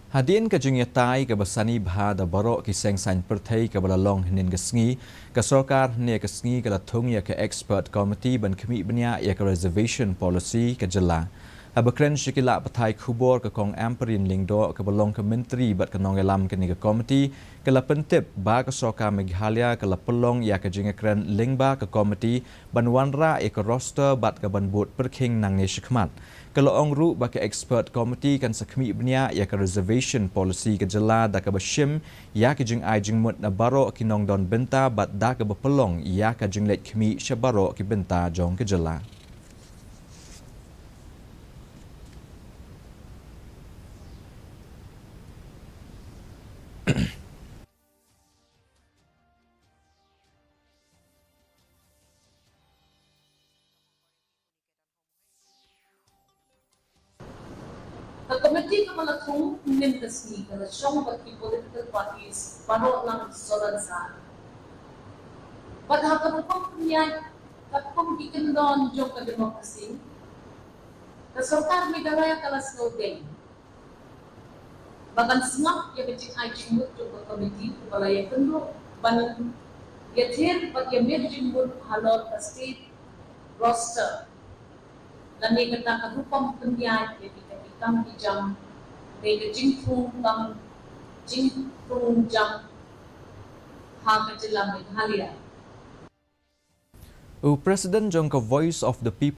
Hadin ke jungiatai ke basani bahada barok ki sengsan pertai ke balalong hinin kesngi ke Sorkar ne kesngi ke Thung ya ke expert committee ban Khmih Bniah ya ke Reservation policy ke jela. Habakren shikila patai khubor ke kong amperin lingdo ke balong ke menteri bat ke nongelam ke ni ke committee ke la pentip ba ke Sorkar Meghalaya ke la pelong ya ke jingakren lingba ke committee ban wanra ya ke roster bat ke ban bot perking nang ne shikmat. Kalau ongru bagi expert committee kan Khmih Bniah ya ke reservation policy ke jela da ke bashim ya ke jing ai jing mut na baro ki nong don benta bat da ke bepelong ya ke jing let Khmih shabaro ki benta jong ke jela. The committee kepala Thung min kesni kalau syong bagi political parties baru lang solan sa. Padahal kapag niya kapag dikendon jong ke demokrasi, ke Sorkar Meghalaya kala slogan. Bahkan semua yang kecil ajimut jong ke committee kepala yang kendo ban getir bagi merjimut halor ke state roster. Dan ni kata kadupang pendiay kang bijang may jingfung kang jingfung jang ha kajila Meghalaya. President jong ke Voice of the People